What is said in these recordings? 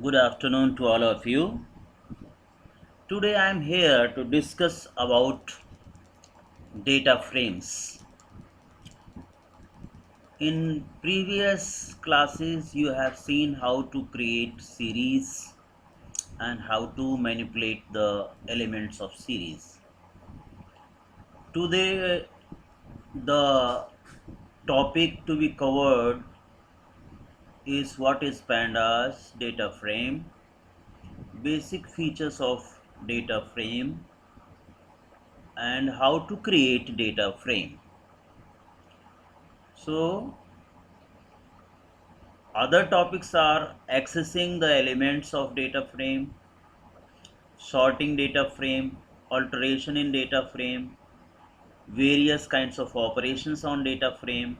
Good afternoon to all of you. Today I am here to discuss about data frames. In previous classes you have seen how to create series and how to manipulate the elements of series. Today the topic to be covered is what is pandas data frame, basic features of data frame, and how to create data frame. So other topics are accessing the elements of data frame, sorting data frame, alteration in data frame, various kinds of operations on data frame,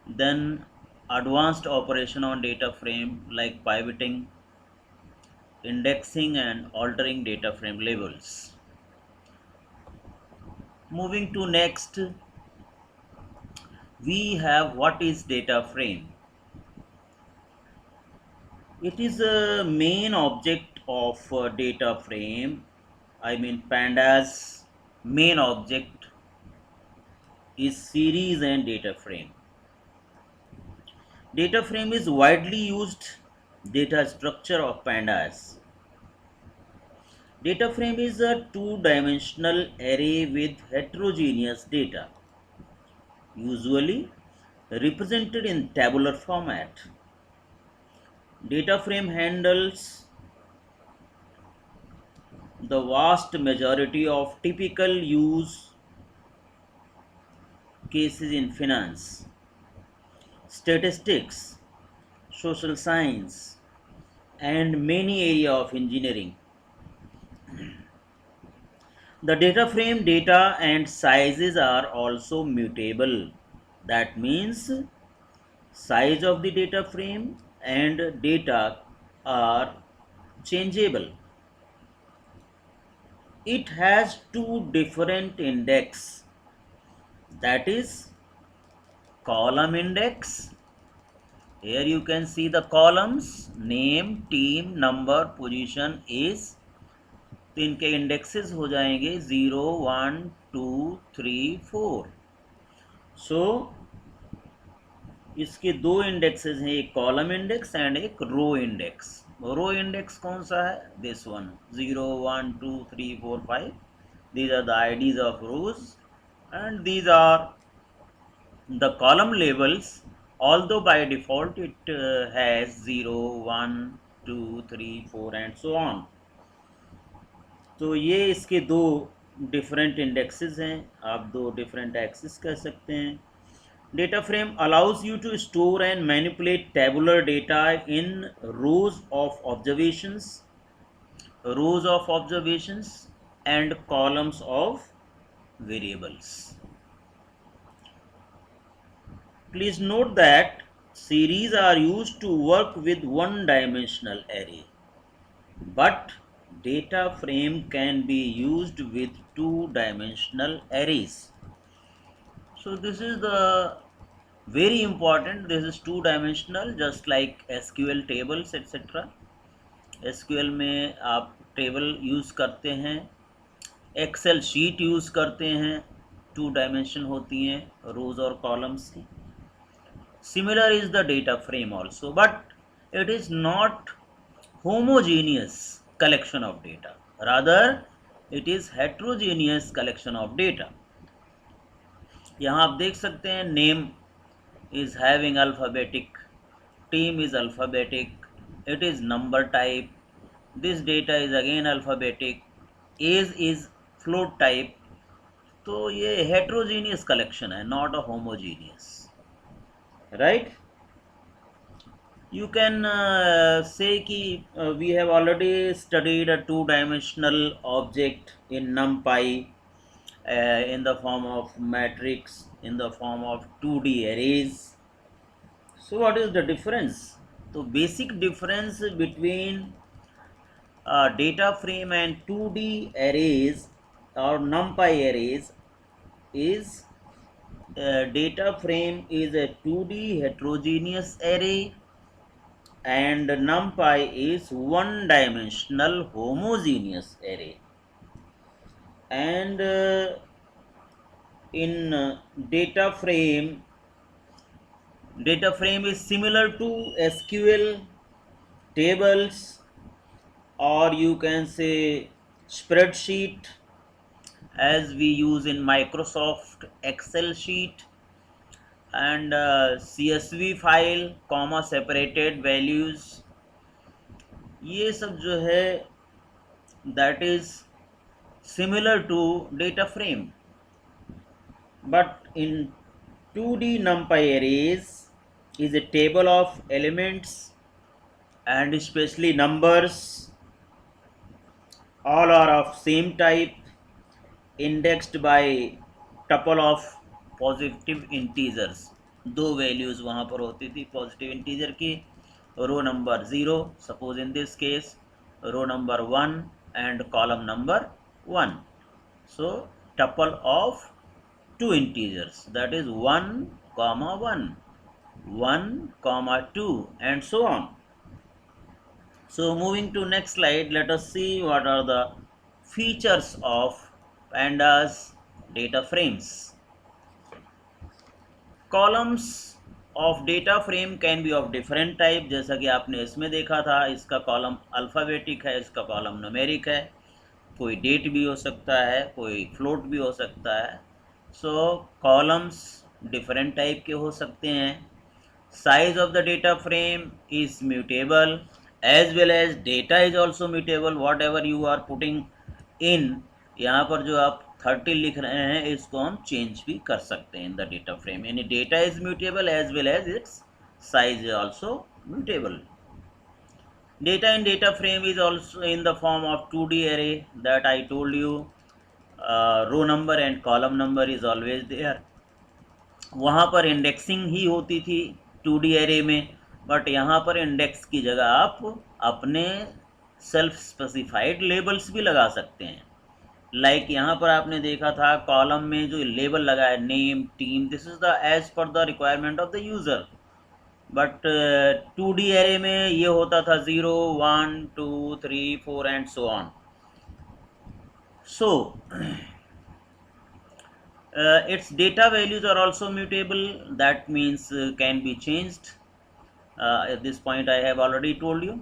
then advanced operation on data frame like pivoting, indexing and altering data frame labels. Moving to next, we have what is data frame. It is a main object of data frame. I mean pandas main object is series and data frame. Data frame is widely used data structure of pandas. Data frame is a two-dimensional array with heterogeneous data, usually represented in tabular format. Data frame handles the vast majority of typical use cases in finance, statistics, social science, and many areas of engineering. The data frame data and sizes are also mutable. That means size of the data frame and data are changeable. It has two different index, that is column index. Here you can see the columns name, team, number, position, age. तो इनके indexes हो जाएंगे 0, 1, 2, 3, 4. सो इसके दो indexes हैं, एक column index and एक row index. Row index कौन सा है? This one 0, 1, 2, 3, 4, 5. These are the IDs of rows and these are the column labels, although by default it has 0, 1, 2, 3, 4 and so on. तो ये इसके दो डिफरेंट इंडेक्सेस हैं, आप दो डिफरेंट एक्सिस कह सकते हैं. Data frame allows you to store and manipulate tabular data in rows of observations and columns of variables. Please note that series are used to work with one-dimensional array, but data frame can be used with two-dimensional arrays. So this is the very important. This is two dimensional, just like SQL tables etc. SQL में आप table use करते हैं, Excel sheet use करते हैं, to dimension होती हैं रोज और columns की. Similar is the data frame also, but it is not homogeneous collection of data. Rather, it is heterogeneous collection of data. यहाँ आप देख सकते हैं name is having alphabetic, team is alphabetic, it is number type, this data is again alphabetic, age is float type. तो ये heterogeneous collection है, not a homogeneous, right? You can say कि we have already studied a two-dimensional object in NumPy in the form of matrix, in the form of 2D arrays. So what is the difference? So basic difference between data frame and 2D arrays or NumPy arrays is data frame is a 2D heterogeneous array and numpy is one dimensional homogeneous array. And in data frame is similar to SQL tables, or you can say spreadsheet, as we use in Microsoft Excel sheet, and CSV file comma separated values, ये सब जो है that is similar to data frame. But in 2D numpy arrays is a table of elements and especially numbers, all are of same type, indexed by tuple of positive integers. दो values वहां पर होती थी positive integer की, row number 0 suppose in this case, row number 1 and column number 1. So tuple of two integers, that is 1 comma 1, 1 comma 2, and so on. So moving to next slide, let us see what are the features of pandas data frames. Columns of data frame can be of different type, जैसा कि आपने इसमें देखा था, इसका column alphabetic है, इसका column numeric है, कोई डेट भी हो सकता है, कोई फ्लोट भी हो सकता है. सो कॉलम्स डिफरेंट टाइप के हो सकते हैं. Size of the data frame is mutable as well as data is also mutable. What you are putting in, यहाँ पर जो आप 30 लिख रहे हैं इसको हम चेंज भी कर सकते हैं इन द डेटा फ्रेम. यानी data is mutable as well as its size is also mutable. Data in data frame is also in the form of 2D array that I told you. Row number and column number is always there. वहाँ पर indexing ही होती थी 2D array में, but यहाँ पर index की जगह आप अपने सेल्फ स्पेसिफाइड लेबल्स भी लगा सकते हैं. लाइक यहाँ पर आपने देखा था कॉलम में जो लेबल लगा है name team, this is the as per the requirement of the user. But 2D array में ये होता था 0 1 2 3 4 and so on. So its data values are also mutable, that means can be changed. At this point I have already told you.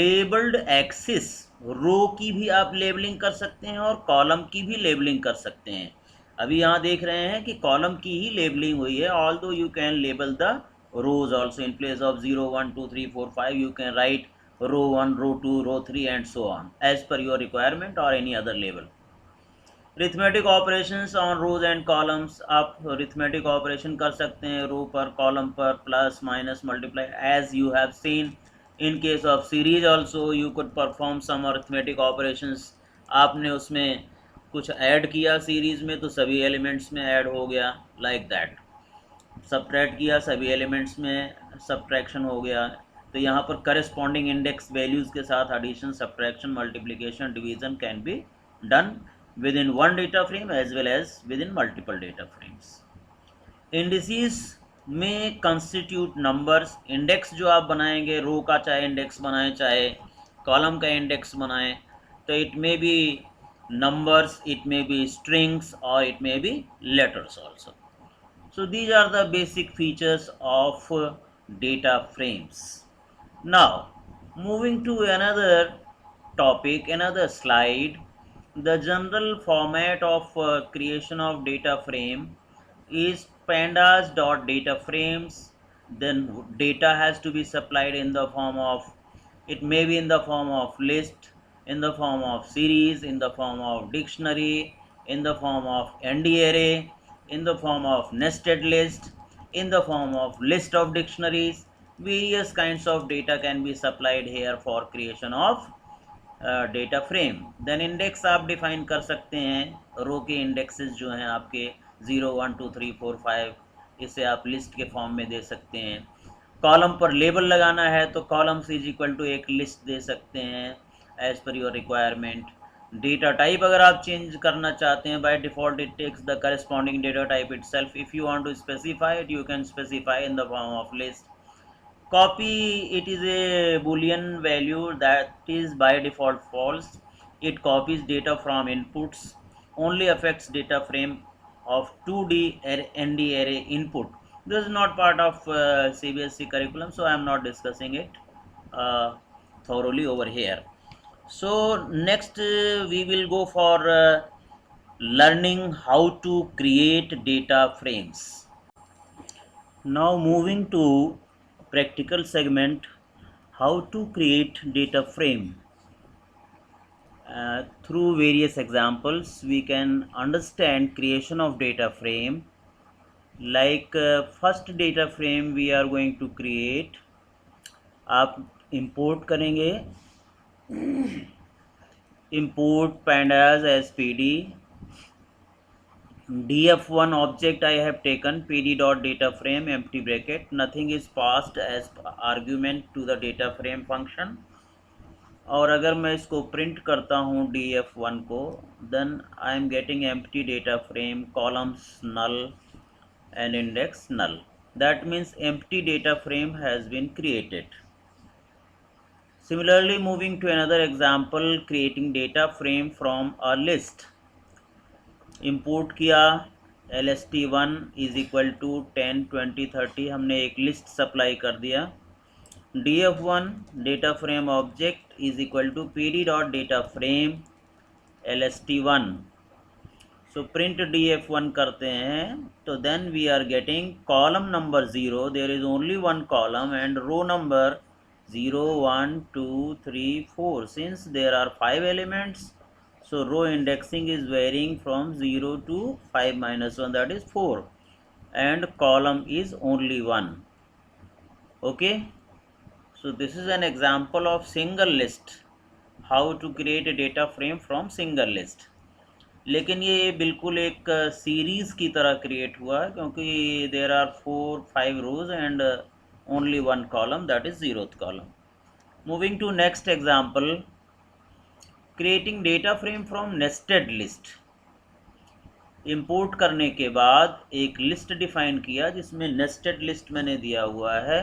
Labeled axis, रो की भी आप labelling कर सकते हैं और कॉलम की भी लेबलिंग कर सकते हैं. अभी यहाँ देख रहे हैं कि कॉलम की ही लेबलिंग हुई है, although you can label the rows also. In place of 0 1 2 3 4 5 you can write row 1 row 2 row 3 and so on as per your requirement or any other label. Arithmetic operations on rows and columns, आप arithmetic operation कर सकते हैं रो पर column पर, plus minus multiply, as you have seen in case of series also you could perform some arithmetic operations. आपने उसमें कुछ add किया सीरीज में तो सभी एलिमेंट्स में ऐड हो गया, लाइक दैट. सबट्रैक्ट किया सभी एलिमेंट्स में सबट्रैक्शन हो गया. तो यहाँ पर करस्पॉन्डिंग इंडेक्स वैल्यूज़ के साथ addition subtraction multiplication division can be done within one data frame as well as within multiple data frames. Indices में constitute numbers. इंडेक्स जो आप बनाएंगे रो का, चाहे इंडेक्स बनाएं चाहे कॉलम का इंडेक्स बनाएं, तो it may be numbers, it may be strings, or it may be letters also. So these are the basic features of data frames. Now moving to another topic, another slide. The general format of creation of data frame is pandas.data frames. Then data has to be supplied in the form of, it may be in the form of list, in the form of series, in the form of dictionary, in the form of ND array, in the form of nested list, in the form of list of dictionaries. Various kinds of data can be supplied here for creation of data frame. Then index आप define कर सकते हैं, रो के indexes जो हैं आपके 0 1 2 3 4 5, इसे आप लिस्ट के फॉर्म में दे सकते हैं. कॉलम पर लेबल लगाना है तो कॉलम्स इज इक्वल टू एक लिस्ट दे सकते हैं as per your requirement. Data type अगर आप चेंज करना चाहते हैं, by default it takes the corresponding data type itself. If you want to specify it, you can specify in the form of list. Copy, it is a boolean value that is by default false. It copies data from inputs, only affects data frame of 2D ND array input. This is not part of CBSE curriculum, so I am not discussing it thoroughly over here. So next we will go for learning how to create data frames. Now moving to practical segment, how to create data frame. Through various examples we can understand creation of data frame. Like first data frame we are going to create, आप import करेंगे, import pandas as pd, df1 object I have taken, pd dot data frame empty bracket, nothing is passed as argument to the data frame function. और अगर मैं इसको print करता हूँ df1 को, then I am getting empty data frame, columns null and index null. That means empty data frame has been created. Similarly, moving to another example, creating data frame from a list. Import किया, lst1 is equal to 10 20 30, हमने एक list supply कर दिया. df1 data frame object is equal to pd dot data frame lst1. So print df1 करते हैं, तो then we are getting column number 0, there is only one column, and row number 0 1 2 3 4. Since there are 5 elements, so row indexing is varying from 0 to 5 minus 1, that is 4, and column is only 1. Okay, so this is an example of single list, how to create a data frame from single list. लेकिन ये बिल्कुल एक series की तरह create हुआ है, क्योंकि there are 4-5 rows and only one column, that is 0th column. Moving to next example, creating data frame from nested list. Import करने के बाद एक लिस्ट डिफाइन किया जिसमें नेस्टेड लिस्ट मैंने दिया हुआ है.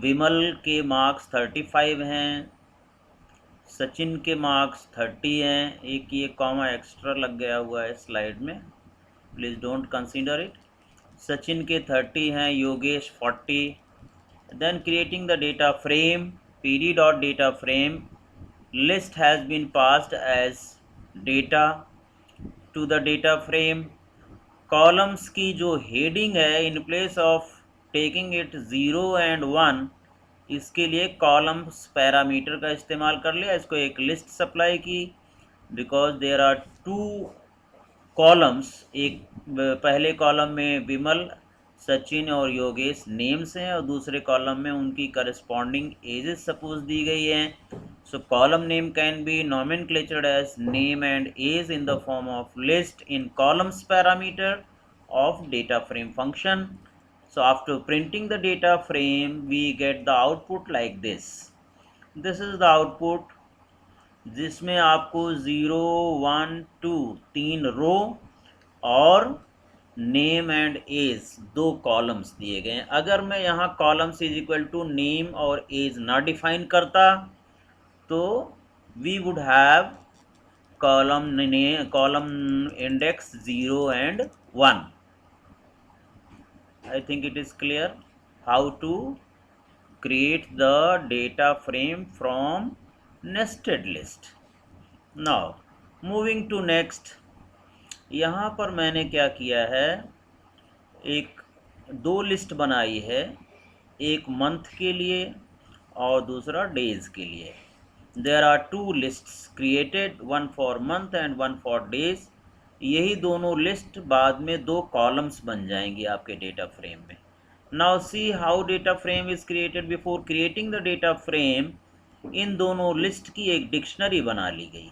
विमल के मार्क्स 35 हैं, सचिन के मार्क्स 30 हैं. एक ये कॉमा एक्स्ट्रा लग गया हुआ है स्लाइड में, please don't consider it. Sachin के 30 हैं, Yogesh 40. Then creating the data frame, pd dot data frame, list has been passed as data to the data frame. Columns की जो हेडिंग है, in place of taking it 0 and 1, इसके लिए columns parameter का इस्तेमाल कर लिया. इसको एक लिस्ट सप्लाई की, बिकॉज देयर आर 2 कॉलम्स. एक पहले कॉलम में विमल, सचिन और योगेश नेम्स हैं, और दूसरे कॉलम में उनकी करस्पॉन्डिंग एजेस सपोज दी गई हैं. So column name can be nomenclatured as name and as in the form of list in columns parameter of data frame function. So after printing the data frame, we get the output like this. This is the output, जिसमें आपको 0 1 2 3 रो और name and as 2 columns दिए गए हैं. अगर मैं यहाँ columns is equal to name और एज ना डिफाइन करता, तो we would have column index 0 and 1. I think it is clear how to create the data frame from nested list. Now moving to next, यहाँ पर मैंने क्या किया है, एक 2 लिस्ट बनाई है, एक मंथ के लिए और दूसरा डेज के लिए. There are 2 lists created, one for month and one for days. यही दोनों लिस्ट बाद में 2 कॉलम्स बन जाएंगी आपके डेटा फ्रेम में. Now see how data frame is created. Before creating the data frame, इन दोनों लिस्ट की एक डिक्शनरी बना ली गई,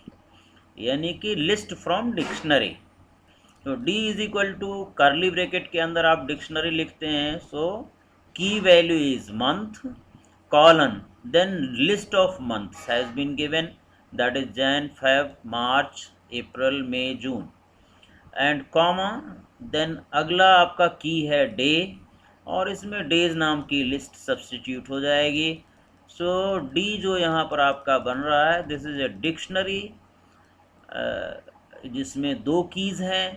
यानी कि लिस्ट फ्रॉम डिक्शनरी. तो D is equal to curly bracket के अंदर आप डिक्शनरी लिखते हैं. So key value is month, colon, then list of months has been given, that is Jan, Feb, March, April, May, June, and comma, then अगला आपका की है day, और इसमें डेज नाम की लिस्ट सब्स्टिट्यूट हो जाएगी। सो डी जो यहाँ पर आपका बन रहा है, दिस इज ए डिक्शनरी जिसमें दो कीज़ हैं,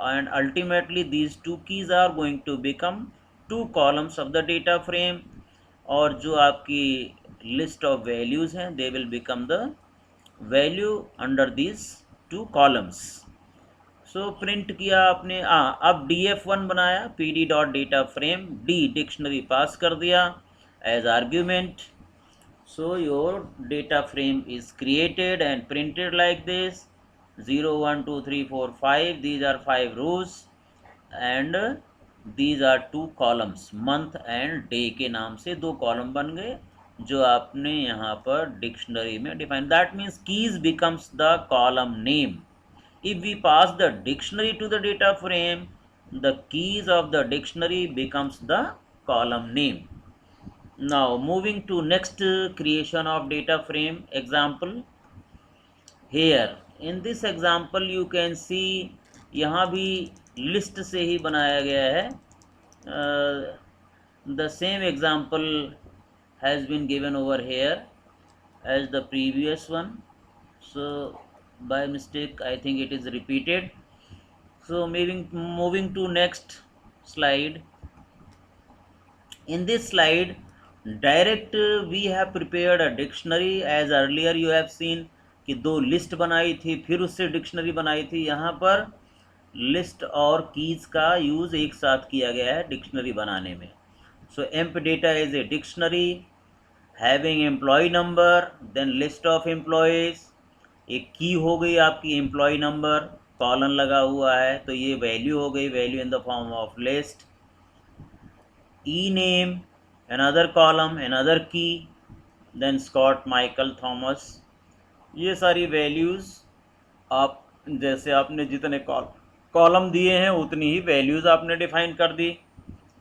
and ultimately these two keys are going to become two columns of the data frame, और जो आपकी list of values हैं they will become the value under these two columns. So print किया आपने, अब df1 बनाया, pd dot data frame d dictionary pass कर दिया as argument. So your data frame is created and printed like this: 0 1 2 3 4 5. These are 5 rows and these are 2 columns. month and day के नाम से 2 column बन गए जो आपने यहाँ पर डिक्शनरी में define. That means keys becomes the column name. If we pass the dictionary to the data frame, the keys of the dictionary becomes the column name. Now moving to next creation of data frame example. Here in this example you can see यहाँ भी list से ही बनाया गया है. The same example has been given over here as the previous one, so by mistake I think it is repeated. So moving to next slide. In this slide direct we have prepared a dictionary. as earlier you have seen कि दो list बनाई थी फिर उससे dictionary बनाई थी. यहाँ पर लिस्ट और कीज का यूज एक साथ किया गया है डिक्शनरी बनाने में. So emp data is a dictionary having employee number then list of employees. एक की हो गई आपकी एम्प्लॉय नंबर, कॉलन लगा हुआ है तो ये वैल्यू हो गई, value in the form of list. e-name, another column, another key, then Scott, Michael, Thomas. ये सारी वैल्यूज़ आप जैसे आपने जितने कॉलम दिए हैं उतनी ही वैल्यूज़ आपने डिफाइन कर दी.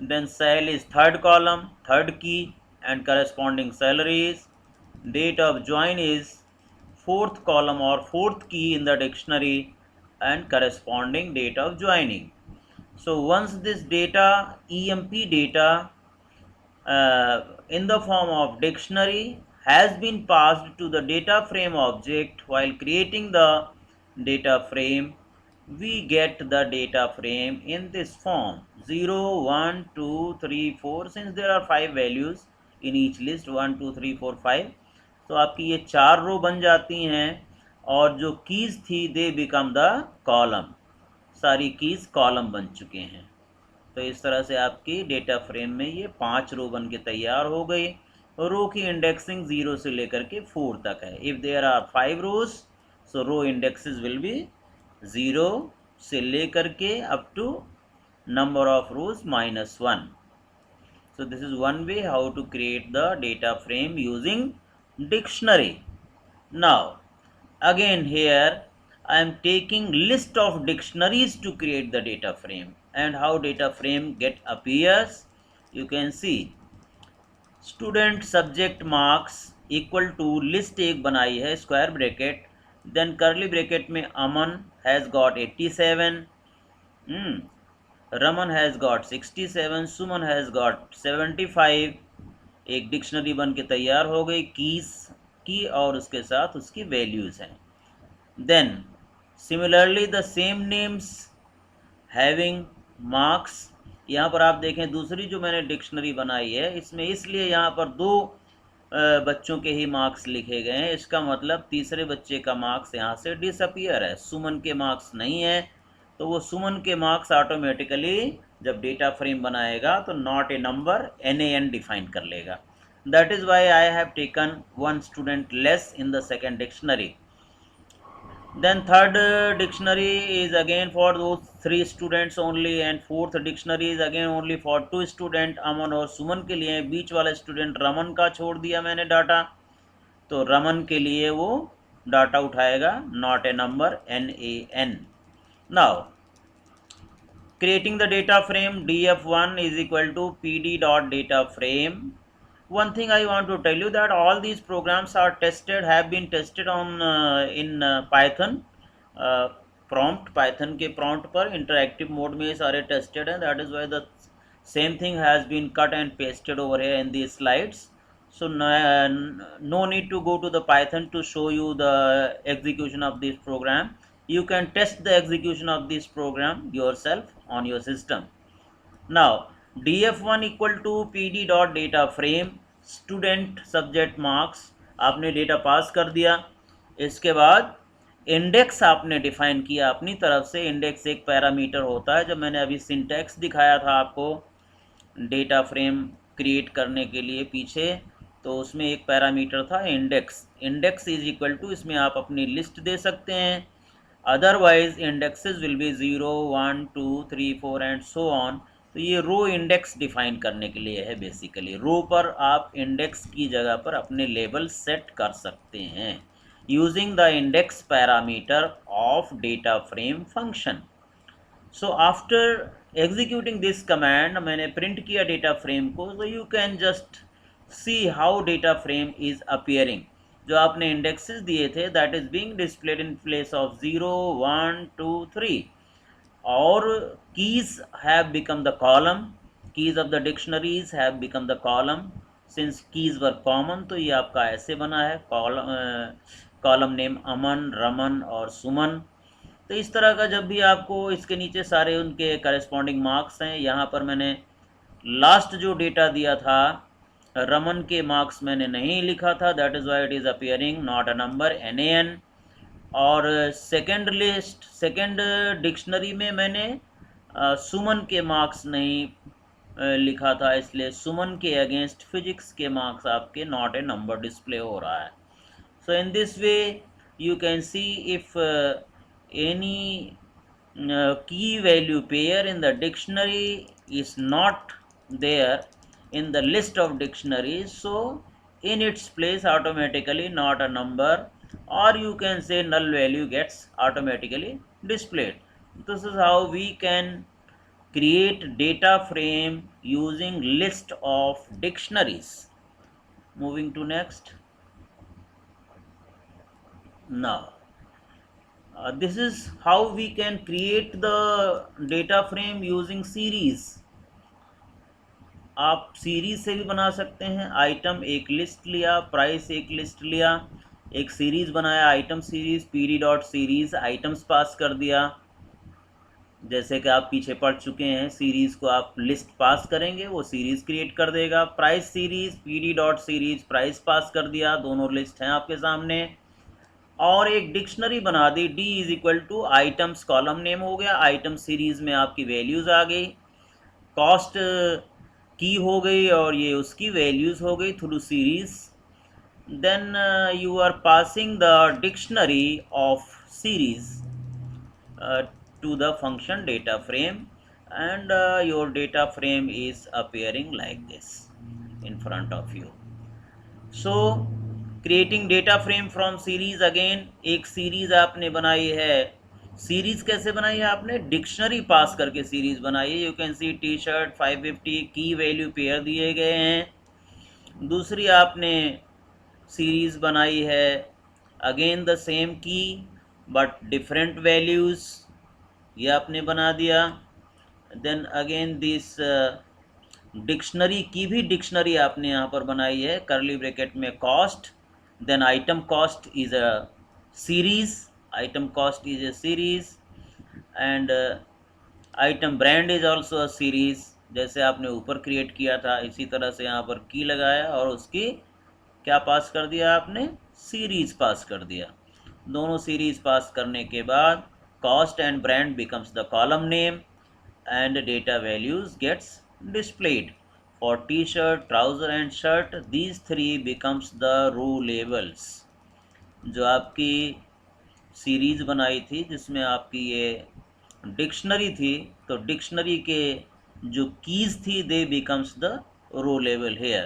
Then sal is third column, third key and corresponding salaries. Date of join is fourth column और fourth key in the dictionary and corresponding date of joining. So once this data, EMP data in the form of dictionary has been passed to the data frame object, while creating the data frame we get the data frame in this form: 0 1 2 3 4. since there are 5 values in each list, 1 2 3 4 5, तो आपकी ये 4 रो बन जाती हैं और जो keys थी they become the column. सारी कीज कॉलम बन चुके हैं. तो इस तरह से आपकी डेटा फ्रेम में ये 5 रो बन के तैयार हो गई. रो की इंडेक्सिंग 0 से लेकर के 4 तक है. If there are 5 rows so row indexes will be 0 से लेकर के up to number of rows -1. So this is one way how to create the data frame using dictionary. Now again here I am taking list of dictionaries to create the data frame. And how data frame get appears, you can see student subject marks equal to list एक बनाई है square bracket, then curly bracket में Aman has got 87, Raman has got 67, Suman has got 75. एक dictionary बन के तैयार हो गई कीज की और उसके साथ उसकी वैल्यूज़ हैं. Then similarly the same names having marks. यहाँ पर आप देखें दूसरी जो मैंने डिक्शनरी बनाई है इसमें इसलिए यहाँ पर 2 बच्चों के ही मार्क्स लिखे गए हैं. इसका मतलब तीसरे बच्चे का मार्क्स यहाँ से डिसअपियर है, सुमन के मार्क्स नहीं है. तो वो सुमन के मार्क्स ऑटोमेटिकली जब डेटा फ्रेम बनाएगा तो not a number NaN define कर लेगा. That is why I have taken 1 student less in the second dictionary. Then third dictionary is again for those 3 students only, and fourth dictionary is again only for 2 student, अमन और सुमन के लिए. बीच वाला student Raman का छोड़ दिया मैंने डाटा, तो रमन के लिए वो डाटा उठाएगा not a number NaN. Now creating the data frame, df1 is equal to pd dot data frame. One thing I want to tell you that all these programs are tested, have been tested on in Python prompt. Python के prompt पर interactive mode में ये सारे tested हैं. That is why the Same thing has been cut and pasted over here in these slides. So no need to go to the Python to show you the execution of this program. You can test the execution of this program yourself on your system. Now df1 equal to pd dot data frame student subject marks आपने data pass कर दिया. इसके बाद index आपने define किया अपनी तरफ से. इंडेक्स एक पैरामीटर होता है, जो मैंने अभी सिंटैक्स दिखाया था आपको डेटा फ्रेम क्रिएट करने के लिए पीछे, तो उसमें एक पैरामीटर था index. Index is equal to, इसमें आप अपनी लिस्ट दे सकते हैं. Otherwise indexes will be 0 1 2 3 4 and so on. तो ये रो इंडेक्स डिफाइन करने के लिए है. बेसिकली रो पर आप इंडेक्स की जगह पर अपने लेबल सेट कर सकते हैं using the index parameter of data frame function. So after executing this command, मैंने प्रिंट किया डेटा फ्रेम को. तो you can just see how data frame is appearing. जो आपने इंडेक्सेस दिए थे, that is being displayed in place of 0 1 2 3. और keys have become the column. keys of the dictionaries have become the column. since keys were common, तो ये आपका ऐसे बना है कॉलम नेम अमन, रमन और सुमन. तो इस तरह का जब भी आपको इसके नीचे सारे उनके करस्पॉन्डिंग मार्क्स हैं. यहाँ पर मैंने लास्ट जो डेटा दिया था रमन के मार्क्स मैंने नहीं लिखा था, that is why it is appearing not a number NaN. और सेकेंड डिक्शनरी में मैंने सुमन के मार्क्स नहीं लिखा था, इसलिए सुमन के अगेंस्ट फिजिक्स के मार्क्स आपके नॉट ए नंबर डिस्प्ले हो रहा है. So in this way you can see if any key value pair in the dictionary is not there in the list of dictionaries, so in its place automatically not a number, or you can say null value gets automatically displayed. This is how we can create data frame using list of dictionaries. Moving to next. Now this is how we can create the data frame using series. आप series से भी बना सकते हैं. Item एक list लिया, price एक list लिया, एक सीरीज बनाया item series, PD dot series items pass कर दिया. जैसे कि आप पीछे पढ़ चुके हैं, सीरीज को आप लिस्ट पास करेंगे वो सीरीज क्रिएट कर देगा. Price series, PD dot series price pass कर दिया, दोनों लिस्ट हैं आपके सामने. और एक डिक्शनरी बना दी, D is equal to items column name हो गया, आइटम सीरीज में आपकी वैल्यूज़ आ गई, कॉस्ट की हो गई और ये उसकी वैल्यूज़ हो गई through series. Then you are passing the dictionary of series to the function data frame, and your data frame is appearing like this in front of you. So creating data frame from series, again एक series आपने बनाई है. Series कैसे बनाई है आपने? Dictionary पास करके series बनाई है. You can see T shirt 550 की वैल्यू पेयर दिए गए हैं. दूसरी आपने सीरीज बनाई है, अगेन द सेम की बट डिफरेंट वैल्यूज़, ये आपने बना दिया. देन अगेन दिस डिक्शनरी की भी डिक्शनरी आपने यहाँ पर बनाई है, करली ब्रैकेट में cost. Then item cost is a series, item cost is a series, and item brand is also a series. जैसे आपने ऊपर क्रिएट किया था इसी तरह से यहाँ पर की लगाया और उसकी क्या पास कर दिया आपने? सीरीज पास कर दिया. दोनों सीरीज पास करने के बाद cost and brand becomes the column name and data values gets displayed. For t-shirt, trouser and shirt, these three becomes the row labels. जो आपकी सीरीज बनाई थी जिसमें आपकी ये डिक्शनरी थी, तो डिक्शनरी के जो कीज थी दे becomes the row label here.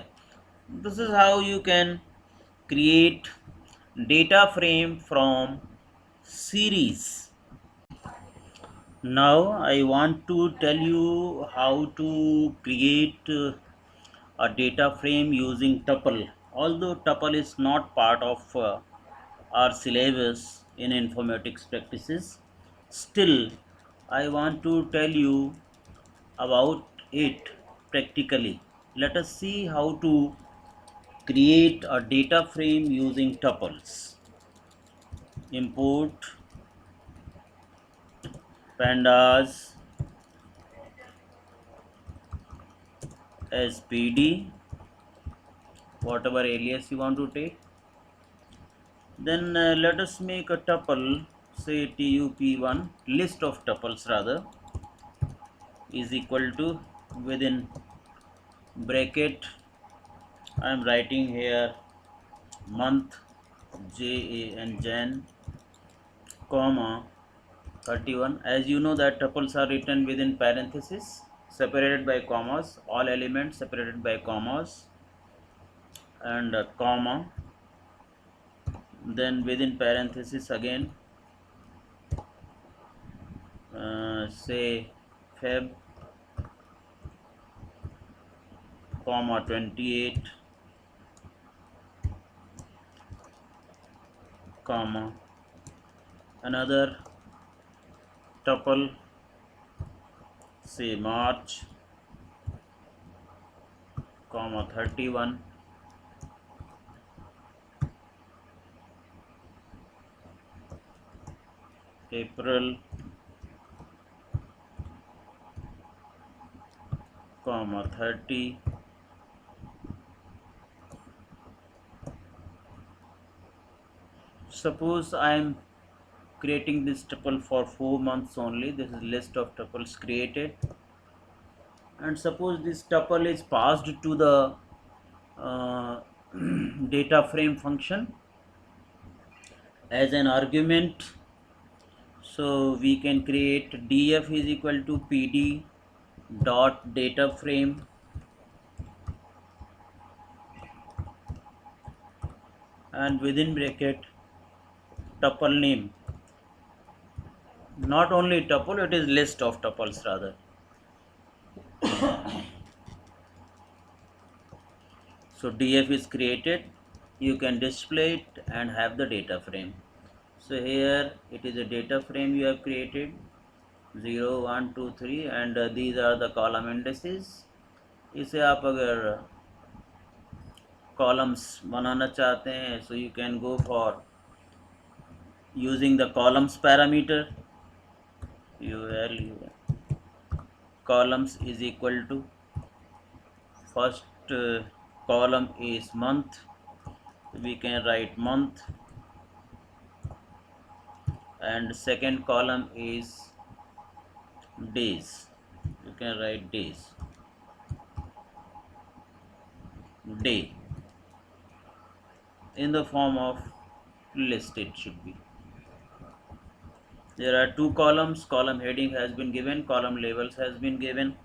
This is how you can create data frame from series. Now I want to tell you how to create a data frame using tuple. Although tuple is not part of our syllabus in informatics practices, still I want to tell you about it practically. Let us see how to create a data frame using tuples. Import pandas spd, whatever alias you want to take. Then let us make a tuple, say tup1, list of tuples rather, is equal to, within bracket I am writing here month Jan, comma 31. As you know that tuples are written within parenthesis separated by commas, all elements separated by commas, and comma, then within parenthesis again say Feb, comma 28, comma another tuple, say March, comma 31, April, comma 30, suppose I am creating this tuple for 4 months only. This is list of tuples created, and suppose this tuple is passed to the uh, data frame function as an argument. So we can create df is equal to pd dot data frame, and within bracket tuple name, not only tuple, it is list of tuples rather. So df is created, you can display it and have the data frame. So here it is a data frame you have created, 0 1 2 3, and these are the column indices. इसे आप अगर columns बनाना चाहते हैं, so you can go for using the columns parameter. Columns is equal to, first column is month, we can write month, and second column is days, you can write days, day, in the form of list it should be. There are two columns, column heading has been given, column labels has been given.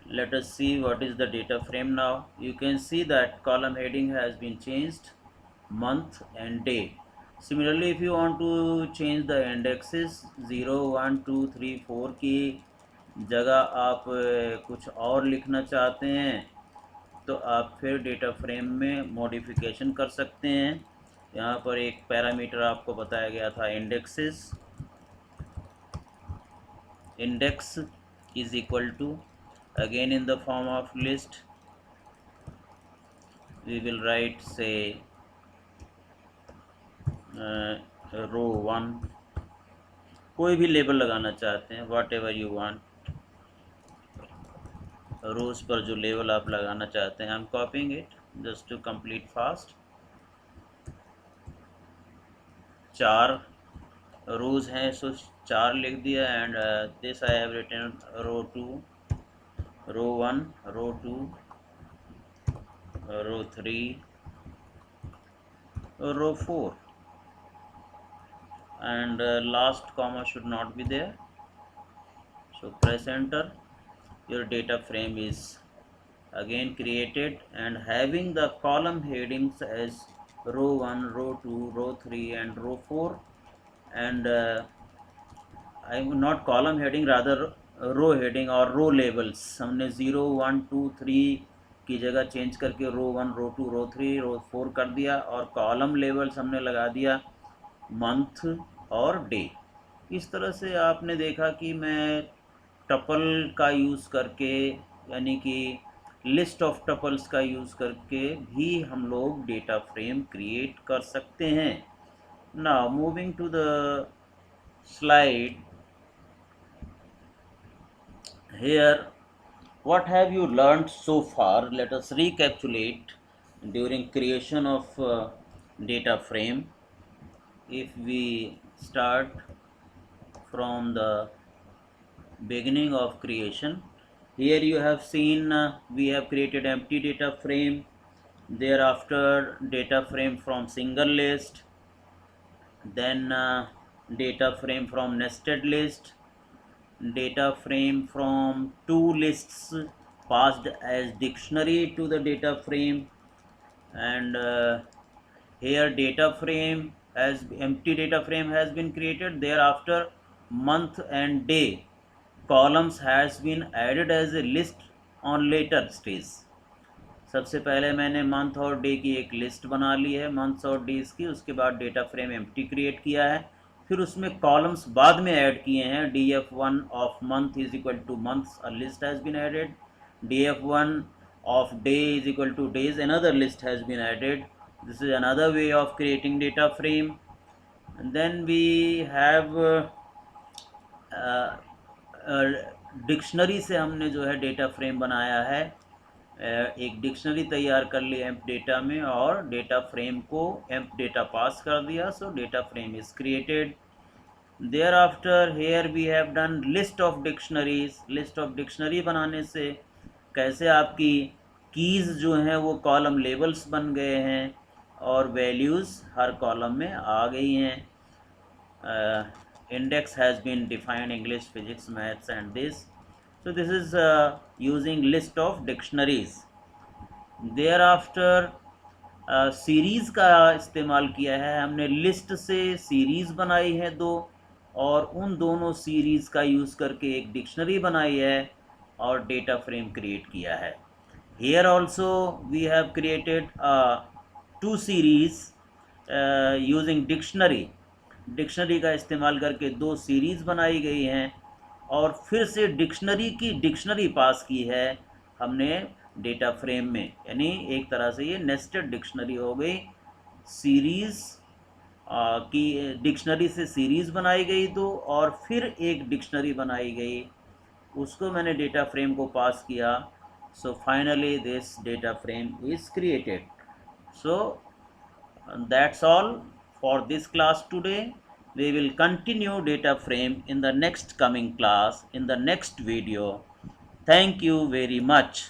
Let us see what is the data frame now. You can see that column heading has been changed, month and day. Similarly, if you want to change the indexes 0 1 2 3 4 की जगह आप कुछ और लिखना चाहते हैं, तो आप फिर डेटा फ्रेम में मॉडिफिकेशन कर सकते हैं. यहाँ पर एक पैरामीटर आपको बताया गया था indexes. Index is equal to, again in the form of list, we will write say row 1, कोई भी लेबल लगाना चाहते हैं, what you want, rows पर जो लेबल आप लगाना चाहते हैं. I am copying it just to complete fast. 4 rows हैं, सो 4 लिख दिया, and this I have written row 2, row 1, row 2, row 3, row 4, and last comma should not be there. So press enter. Your data frame is again created, and having the column headings as row 1, row 2, row 3 and row 4, and I am not column heading, rather row heading or row labels. हमने 0 1 2 3 की जगह change करके रो 1, row 2, row 3, रो 4 कर दिया, और column levels हमने लगा दिया मंथ और डे. इस तरह से आपने देखा कि मैं टपल का यूज़ करके यानी कि लिस्ट ऑफ टपल्स का यूज़ करके भी हम लोग डेटा फ्रेम क्रिएट कर सकते हैं. Now moving to the slide here, what have you learned so far? Let us recapitulate during creation of data frame. If we start from the beginning of creation, here you have seen we have created empty data frame, thereafter data frame from single list, then data frame from nested list, data frame from two lists passed as dictionary to the data frame, and here data frame as empty data frame has been created. Thereafter month and day columns has been added as a list on later stage. सबसे पहले मैंने month और day की एक list बना ली है, months और days की. उसके बाद डेटा फ्रेम एम्प्टी क्रिएट किया है, फिर उसमें कॉलम्स बाद में ऐड किए हैं. df1 of month is equal to months, a list has been added. df1 of day is equal to days, another list has been added. This is another way of creating data frame. And then we have dictionary से हमने जो है data frame बनाया है. एक dictionary तैयार कर ली amp data में और डेटा फ्रेम को एम्प डेटा पास कर दिया. So data frame is created. Thereafter here we have done list of dictionaries. List of dictionary बनाने से कैसे आपकी कीज़ जो हैं वो कॉलम लेबल्स बन गए हैं और वैल्यूज़ हर कॉलम में आ गई हैं. index has been defined, English, physics, maths and this. So this is using list of dictionaries. Thereafter series का इस्तेमाल किया है हमने. लिस्ट से सीरीज़ बनाई है दो और उन दोनों सीरीज़ का यूज़ करके एक डिक्शनरी बनाई है और डेटा फ्रेम क्रिएट किया है. Here also we have created two series using dictionary. Dictionary का इस्तेमाल करके दो सीरीज़ बनाई गई हैं और फिर से डिक्शनरी की डिक्शनरी पास की है हमने डेटा फ्रेम में. यानी एक तरह से ये नेस्टेड डिक्शनरी हो गई. सीरीज़ की डिक्शनरी से सीरीज़ बनाई गई दो और फिर एक डिक्शनरी बनाई गई, उसको मैंने डेटा फ्रेम को पास किया. So finally this data frame is created. So that's all for this class today. We will continue data frame in the next coming class, in the next video. Thank you very much.